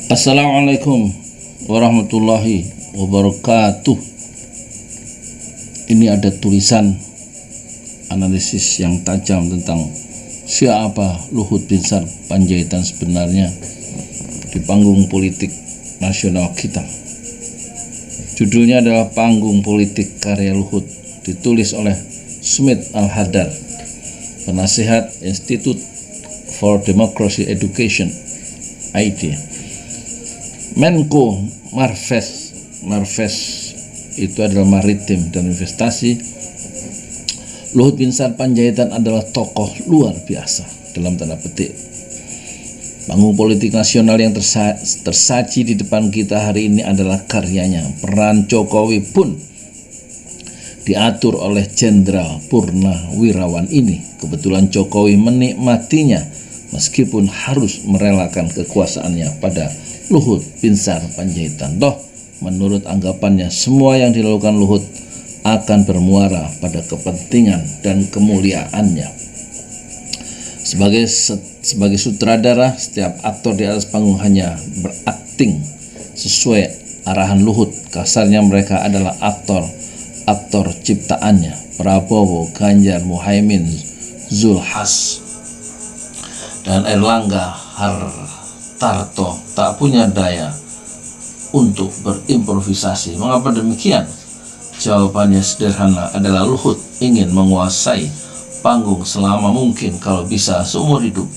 Assalamualaikum warahmatullahi wabarakatuh. Ini ada tulisan analisis yang tajam tentang siapa Luhut Binsar Panjaitan sebenarnya di panggung politik nasional kita. Judulnya adalah Panggung Politik Karya Luhut, ditulis oleh Smith Al-Hadar, penasihat Institute for Democracy Education (ID). Menko Marves itu adalah maritim dan investasi. Luhut Binsar Panjaitan adalah tokoh luar biasa dalam tanda petik. Panggung politik nasional yang tersaji di depan kita hari ini adalah karyanya. Peran Jokowi pun diatur oleh Jenderal Purnawirawan ini. Kebetulan Jokowi menikmatinya meskipun harus merelakan kekuasaannya pada Luhut Binsar Panjaitan. Toh, menurut anggapannya, semua yang dilakukan Luhut akan bermuara pada kepentingan dan kemuliaannya. Sebagai sutradara, setiap aktor di atas panggung hanya berakting sesuai arahan Luhut. Kasarnya mereka adalah aktor ciptaannya. Prabowo, Ganjar, Muhaimin, Zulhas, dan Erlangga Hartarto tak punya daya untuk berimprovisasi. Mengapa demikian? Jawabannya sederhana, adalah Luhut ingin menguasai panggung selama mungkin, kalau bisa seumur hidup.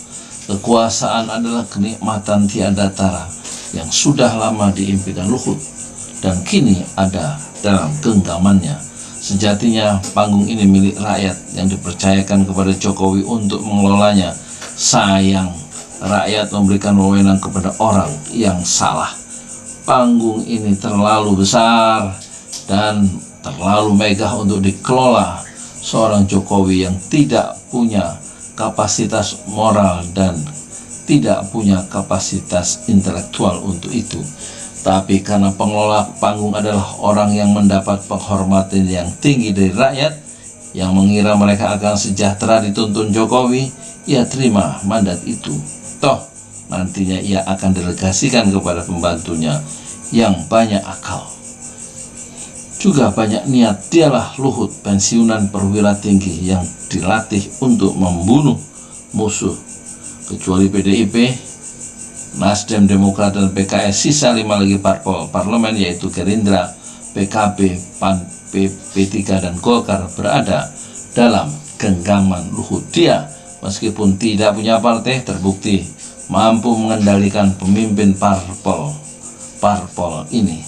Kekuasaan adalah kenikmatan tiada tara yang sudah lama diimpikan Luhut dan kini ada dalam genggamannya. Sejatinya panggung ini milik rakyat yang dipercayakan kepada Jokowi untuk mengelolanya. Sayang, rakyat memberikan wewenang kepada orang yang salah. Panggung ini terlalu besar dan terlalu megah untuk dikelola seorang Jokowi yang tidak punya kapasitas moral dan tidak punya kapasitas intelektual untuk itu. Tapi karena pengelola panggung adalah orang yang mendapat penghormatan yang tinggi dari rakyat, yang mengira mereka akan sejahtera dituntun Jokowi, ia terima mandat itu. Toh nantinya ia akan delegasikan kepada pembantunya yang banyak akal, juga banyak niat. Dialah Luhut, pensiunan perwira tinggi yang dilatih untuk membunuh musuh. Kecuali PDIP, Nasdem, Demokrat, dan PKS, sisa 5 lagi parlemen yaitu Gerindra, PKB, PAN, P3, dan Golkar berada dalam genggaman Luhut. Dia meskipun tidak punya partai, terbukti mampu mengendalikan pemimpin parpol ini.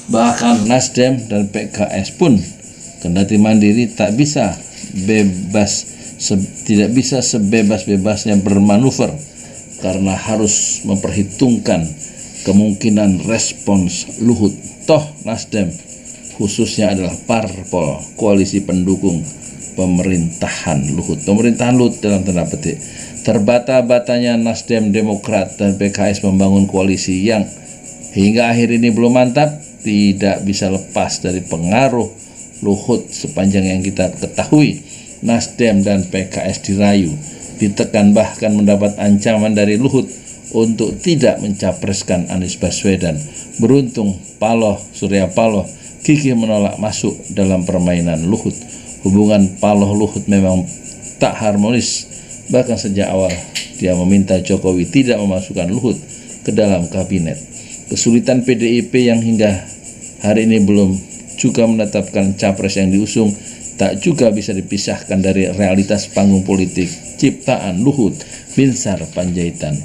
Bahkan Nasdem dan PKS pun kendati mandiri tidak bisa sebebas-bebasnya bermanuver karena harus memperhitungkan kemungkinan respons Luhut. Toh Nasdem khususnya adalah parpol koalisi pendukung pemerintahan Luhut dalam tanda petik. Terbata-batanya Nasdem, Demokrat, dan PKS membangun koalisi yang hingga akhir ini belum mantap tidak bisa lepas dari pengaruh Luhut. Sepanjang yang kita ketahui, Nasdem dan PKS dirayu, ditekan, bahkan mendapat ancaman dari Luhut untuk tidak mencapreskan Anies Baswedan. Beruntung Surya Paloh gigih menolak masuk dalam permainan Luhut. Hubungan Paloh-Luhut memang tak harmonis. Bahkan sejak awal dia meminta Jokowi tidak memasukkan Luhut ke dalam kabinet. Kesulitan PDIP yang hingga hari ini belum juga menetapkan capres yang diusung tak juga bisa dipisahkan dari realitas panggung politik ciptaan Luhut Binsar Panjaitan.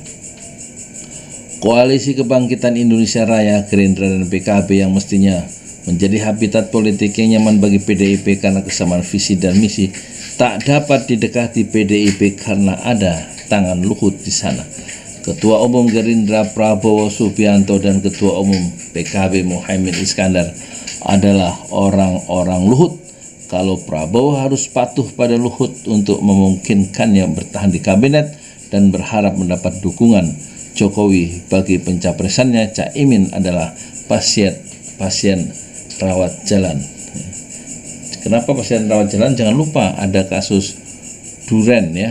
Koalisi Kebangkitan Indonesia Raya, Gerindra, dan PKB yang mestinya menjadi habitat politik yang nyaman bagi PDIP karena kesamaan visi dan misi, tak dapat didekati PDIP karena ada tangan Luhut di sana. Ketua Umum Gerindra Prabowo Subianto dan Ketua Umum PKB Muhaimin Iskandar adalah orang-orang Luhut. Kalau Prabowo harus patuh pada Luhut untuk memungkinkannya bertahan di kabinet dan berharap mendapat dukungan Jokowi bagi pencapresannya, Caimin adalah pasien rawat jalan. Kenapa pasien rawat jalan? Jangan lupa ada kasus Duren ya.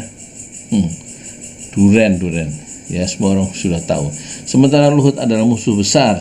Duren Ya, semua orang sudah tahu. Sementara Luhut adalah musuh besar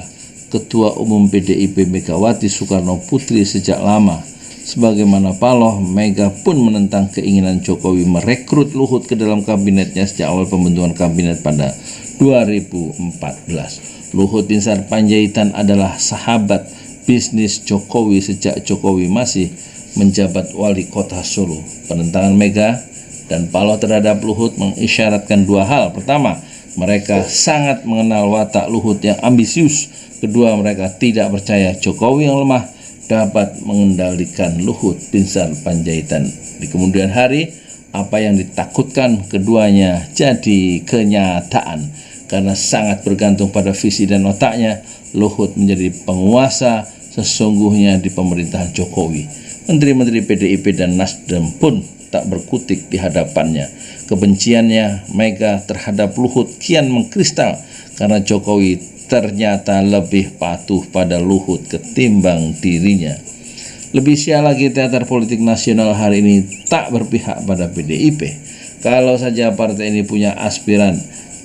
Ketua Umum PDIP Megawati Soekarno Putri sejak lama. Sebagaimana Paloh, Mega pun menentang keinginan Jokowi merekrut Luhut ke dalam kabinetnya sejak awal pembentukan kabinet pada 2014. Luhut Binsar Panjaitan adalah sahabat bisnis Jokowi sejak Jokowi masih menjabat wali kota Solo. Penentangan Mega dan Paloh terhadap Luhut mengisyaratkan dua hal. Pertama, mereka sangat mengenal watak Luhut yang ambisius. Kedua, mereka tidak percaya Jokowi yang lemah dapat mengendalikan Luhut Binsar Panjaitan. Di kemudian hari, apa yang ditakutkan keduanya jadi kenyataan. Karena sangat bergantung pada visi dan otaknya, Luhut menjadi penguasa sesungguhnya di pemerintahan Jokowi. Menteri-menteri PDIP dan Nasdem pun tak berkutik di hadapannya. Kebenciannya Mega terhadap Luhut kian mengkristal karena Jokowi ternyata lebih patuh pada Luhut ketimbang dirinya. Lebih sial lagi, teater politik nasional hari ini tak berpihak pada PDIP. Kalau saja partai ini punya aspiran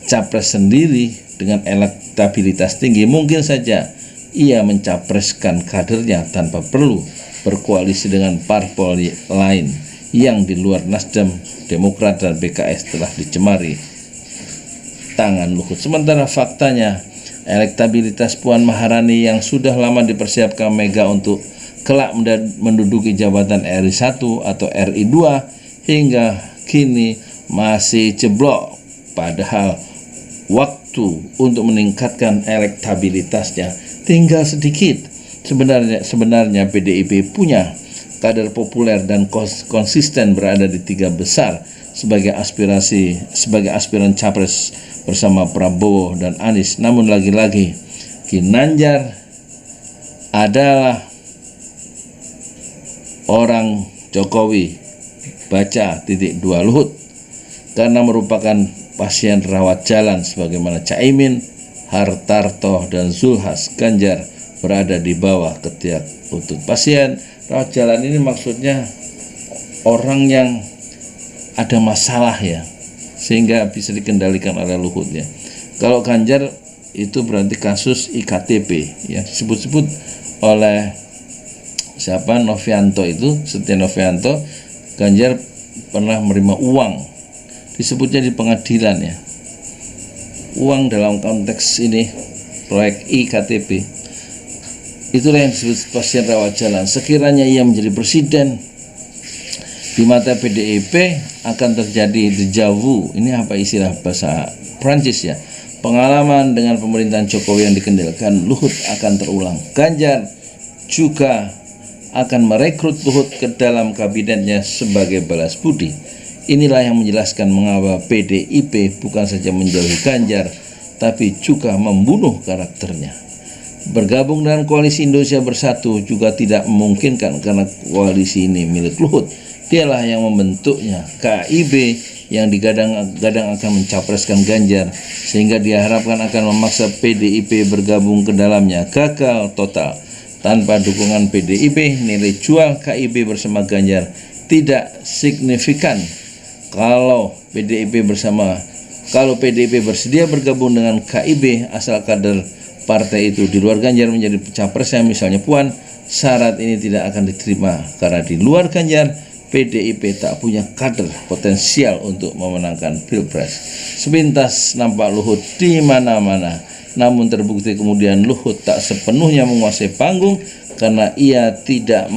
capres sendiri dengan elektabilitas tinggi, mungkin saja ia mencapreskan kadernya tanpa perlu berkoalisi dengan parpol lain yang di luar Nasdem, Demokrat, dan PKS telah dicemari tangan Luhut. Sementara faktanya, elektabilitas Puan Maharani yang sudah lama dipersiapkan Mega untuk kelak menduduki jabatan RI 1 atau RI 2 hingga kini masih jeblok. Padahal waktu untuk meningkatkan elektabilitasnya tinggal sedikit. Sebenarnya PDIP punya kader populer dan konsisten berada di tiga besar sebagai aspiran capres bersama Prabowo dan Anies. Namun lagi-lagi Ginanjar adalah orang Jokowi, baca titik 2 Luhut, karena merupakan pasien rawat jalan sebagaimana Caimin, Hartarto, dan Zulhas. Ganjar berada di bawah ketiak lutut. Pasien rawat jalan ini maksudnya orang yang ada masalah ya, sehingga bisa dikendalikan oleh Luhut ya. Kalau Ganjar itu berarti kasus IKTP yang disebut-sebut oleh siapa, Novianto itu, Setia Novianto. Ganjar pernah menerima uang, disebutnya di pengadilan ya, uang dalam konteks ini proyek IKTP. Itulah yang disebut pasien rawat jalan. Sekiranya ia menjadi presiden, di mata PDIP akan terjadi deja vu. Ini apa istilah bahasa Prancis ya? Pengalaman dengan pemerintahan Jokowi yang dikendalikan Luhut akan terulang. Ganjar juga akan merekrut Luhut ke dalam kabinetnya sebagai balas budi. Inilah yang menjelaskan mengapa PDIP bukan saja menjauhi Ganjar, tapi juga membunuh karakternya. Bergabung dengan koalisi Indonesia Bersatu juga tidak memungkinkan karena koalisi ini milik Luhut. Dialah yang membentuknya. KIB yang digadang-gadang akan mencapreskan Ganjar, sehingga diharapkan akan memaksa PDIP bergabung ke dalamnya, gagal total. Tanpa dukungan PDIP, nilai jual KIB bersama Ganjar tidak signifikan. Kalau PDIP bersedia bergabung dengan KIB asal kader partai itu di luar Ganjar menjadi capresnya, misalnya Puan, syarat ini tidak akan diterima karena di luar Ganjar PDIP tak punya kader potensial untuk memenangkan Pilpres. Sepintas nampak Luhut di mana-mana, namun terbukti kemudian Luhut tak sepenuhnya menguasai panggung karena ia tidak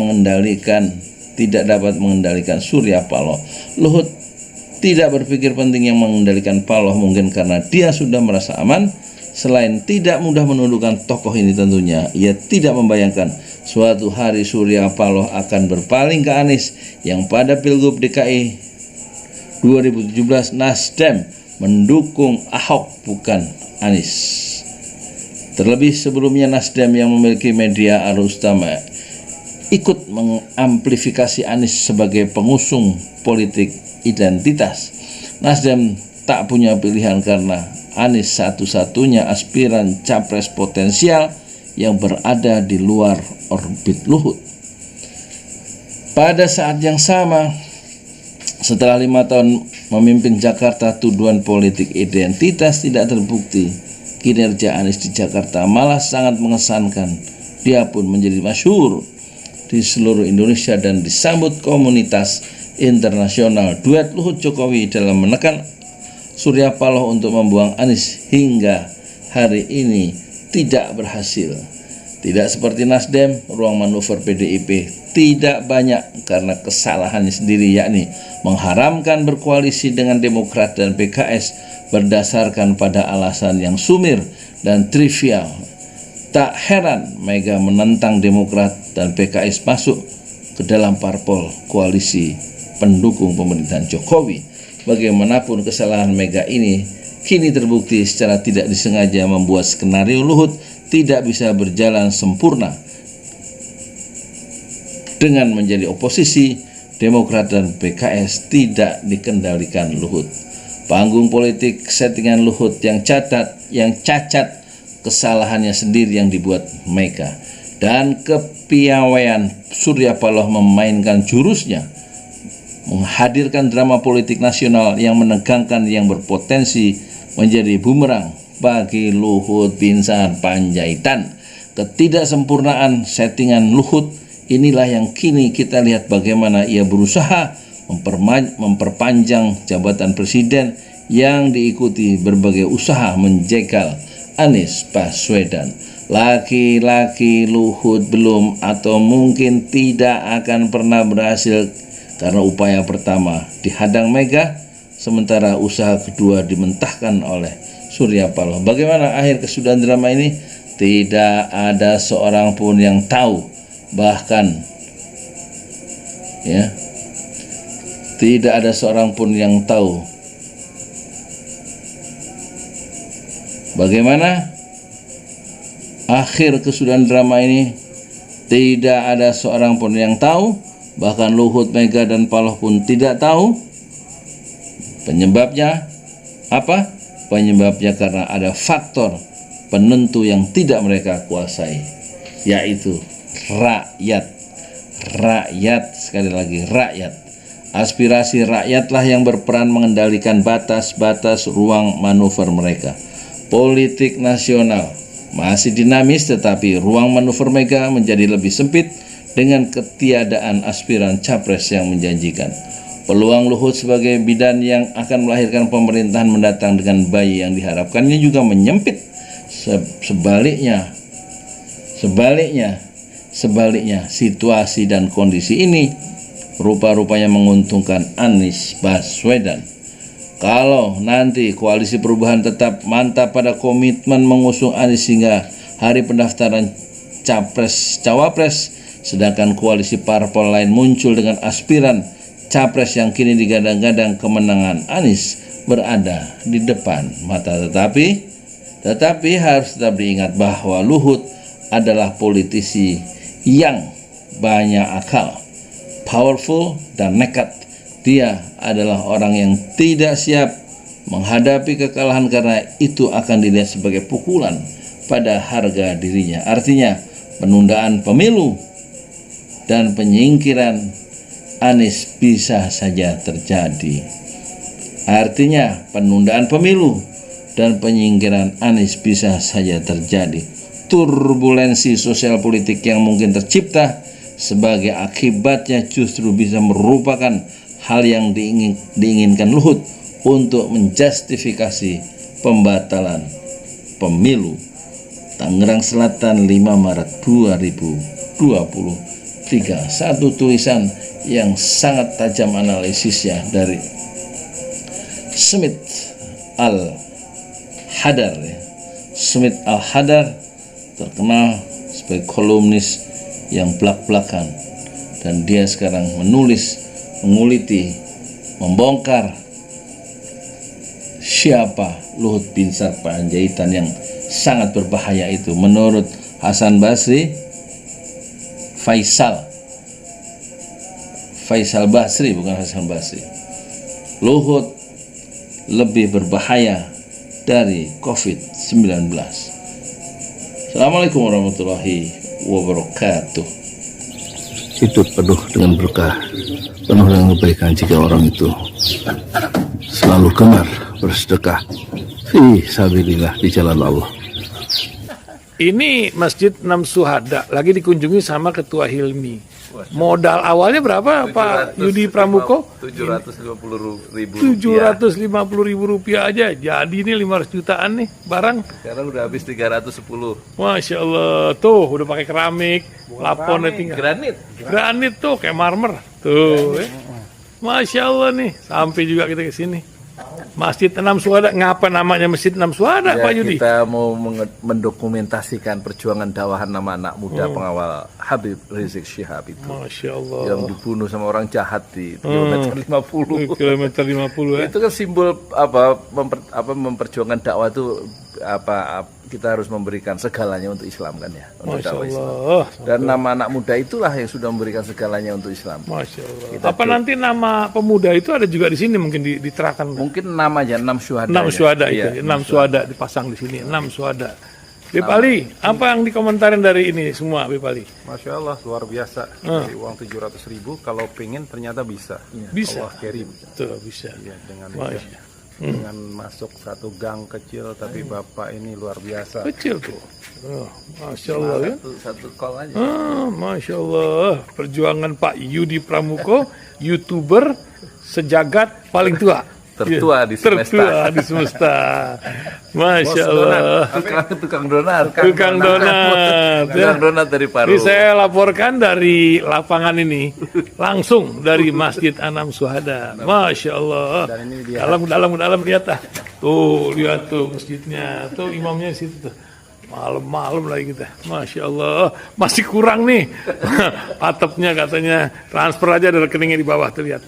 dapat mengendalikan Surya Paloh. Luhut tidak berpikir penting yang mengendalikan Paloh, mungkin karena dia sudah merasa aman. Selain tidak mudah menundukkan tokoh ini, tentunya ia tidak membayangkan suatu hari Surya Paloh akan berpaling ke Anies yang pada Pilgub DKI 2017 Nasdem mendukung Ahok bukan Anies. Terlebih sebelumnya Nasdem yang memiliki media arus utama ikut mengamplifikasi Anies sebagai pengusung politik identitas. Nasdem tak punya pilihan karena Anies satu-satunya aspiran capres potensial yang berada di luar orbit Luhut. Pada saat yang sama, Setelah 5 tahun memimpin Jakarta, tuduhan politik identitas tidak terbukti. Kinerja Anies di Jakarta malah sangat mengesankan. Dia pun menjadi masyhur di seluruh Indonesia dan disambut komunitas internasional. Duet Luhut Jokowi dalam menekan Surya Paloh untuk membuang Anies hingga hari ini tidak berhasil. Tidak seperti Nasdem, ruang manuver PDIP tidak banyak karena kesalahannya sendiri, yakni mengharamkan berkoalisi dengan Demokrat dan PKS berdasarkan pada alasan yang sumir dan trivial. Tak heran Mega menentang Demokrat dan PKS masuk ke dalam parpol koalisi pendukung pemerintahan Jokowi. Bagaimanapun kesalahan Mega ini kini terbukti secara tidak disengaja membuat skenario Luhut tidak bisa berjalan sempurna. Dengan menjadi oposisi, Demokrat dan PKS tidak dikendalikan Luhut. Panggung politik settingan Luhut yang cacat, kesalahannya sendiri yang dibuat Mega, dan kepiawaian Surya Paloh memainkan jurusnya, menghadirkan drama politik nasional yang menegangkan yang berpotensi menjadi bumerang bagi Luhut Binsar Panjaitan. Ketidaksempurnaan settingan Luhut inilah yang kini kita lihat bagaimana ia berusaha memperpanjang jabatan presiden yang diikuti berbagai usaha menjegal Anies Baswedan. Laki-laki Luhut belum atau mungkin tidak akan pernah berhasil karena upaya pertama dihadang Mega, sementara usaha kedua dimentahkan oleh Surya Paloh. Bagaimana akhir kesudahan drama ini? Tidak ada seorang pun yang tahu, bahkan tidak ada seorang pun yang tahu bagaimana akhir kesudahan drama ini. Tidak ada seorang pun yang tahu, bahkan Luhut, Mega, dan Paloh pun tidak tahu. Penyebabnya apa? Penyebabnya karena ada faktor penentu yang tidak mereka kuasai, yaitu rakyat. Rakyat, sekali lagi rakyat. Aspirasi rakyatlah yang berperan mengendalikan batas-batas ruang manuver mereka. Politik nasional masih dinamis, tetapi ruang manuver Mega menjadi lebih sempit dengan ketiadaan aspiran capres yang menjanjikan. Peluang Luhut sebagai bidan yang akan melahirkan pemerintahan mendatang dengan bayi yang diharapkannya juga menyempit. Sebaliknya, situasi dan kondisi ini rupa-rupanya menguntungkan Anies Baswedan. Kalau nanti koalisi perubahan tetap mantap pada komitmen mengusung Anies hingga hari pendaftaran Capres-Cawapres, sedangkan koalisi parpol lain muncul dengan aspiran Capres yang kini digadang-gadang kemenangan Anies berada di depan mata. Tetapi harus tetap diingat bahwa Luhut adalah politisi yang banyak akal, powerful, dan nekat. Dia adalah orang yang tidak siap menghadapi kekalahan karena itu akan dilihat sebagai pukulan pada harga dirinya. Artinya penundaan pemilu dan penyingkiran Anies bisa saja terjadi. Artinya penundaan pemilu dan penyingkiran Anies bisa saja terjadi. Turbulensi sosial politik yang mungkin tercipta sebagai akibatnya justru bisa merupakan hal yang diinginkan Luhut untuk menjustifikasi pembatalan pemilu. Tangerang Selatan, 5 Maret 2023. Satu tulisan yang sangat tajam analisisnya dari Smith Al-Hadar. Smith Al-Hadar terkenal sebagai kolumnis yang blak-blakan, dan dia sekarang menguliti, membongkar siapa Luhut Binsar Panjaitan yang sangat berbahaya itu. Menurut Hasan Basri, Faisal Basri, bukan Hasan Basri, Luhut lebih berbahaya dari COVID-19. Assalamualaikum warahmatullahi wabarakatuh. Itu penuh dengan berkah, penuh dengan kebaikan jika orang itu selalu gemar bersedekah fi sabilillah, di jalan Allah. Ini Masjid Enam Syuhada lagi dikunjungi sama Ketua Hilmi. Modal awalnya berapa Pak Yudi Pramuko? 750.000 750.000 rupiah aja. Jadi ini 500 jutaan nih barang. Sekarang udah habis 310. Masya Allah, tuh udah pakai keramik, laponnya tinggal. Granit tuh kayak marmer. Tuh, Masya Allah nih, sampai juga kita ke sini. Masjid Enam Syuhada, ngapa namanya Masjid Enam Syuhada, Ya, Pak Yudi? kita mau mendokumentasikan perjuangan dakwah nama anak muda pengawal Habib Rizik Syihab itu. Masya Allah. Yang dibunuh sama orang jahat di kilometer 50. Kilometer 50 ya. Itu kan simbol memperjuangkan dakwah itu kita harus memberikan segalanya untuk Islam kan ya, untuk Masya dakwah Islam. Allah. Dan nama anak muda itulah yang sudah memberikan segalanya untuk Islam. Masya Allah. Apa nanti nama pemuda itu ada juga di sini mungkin diterahkan? Mungkin namanya 6 syuhada. 6 syuhada itu, Iya, 6 syuhada dipasang di sini, 6 syuhada. Bip Ali, apa yang dikomentarin dari ini semua, Bip Ali? Masya Allah, luar biasa. Dari uang 700.000, kalau pengen ternyata bisa. Bisa. Allah kirim. Tuh, bisa. Ya, Masya. dengan masuk satu gang kecil, tapi Bapak ini luar biasa. Kecil tuh. Oh, Masya Allah ya. Satu call aja. Masya Allah. Perjuangan Pak Yudi Pramuko, YouTuber sejagat paling tua. Tertua di semesta. Tertua di semesta. Masya Allah. Tukang donat. Tukang donat. Tukang donat dari Paru. Ini saya laporkan dari lapangan ini, langsung dari Masjid Enam Syuhada. Masya Allah. Dan ini dia. Dalam lihat ah. Tuh lihat tuh masjidnya, tuh imamnya di situ tuh. Malam-malam lagi kita, Masya Allah, masih kurang nih. Atapnya katanya transfer aja dari rekeningnya di bawah tuh lihat.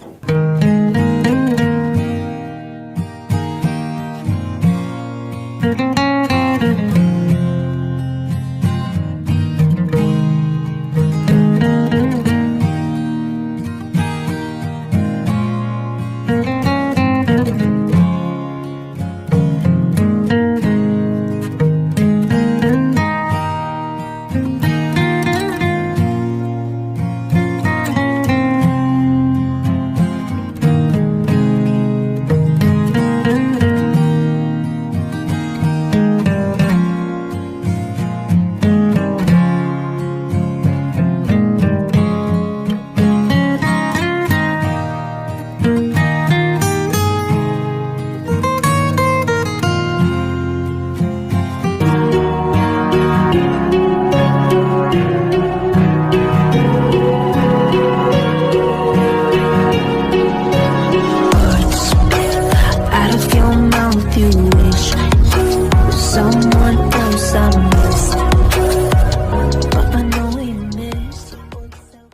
Out of your mouth you wish someone else I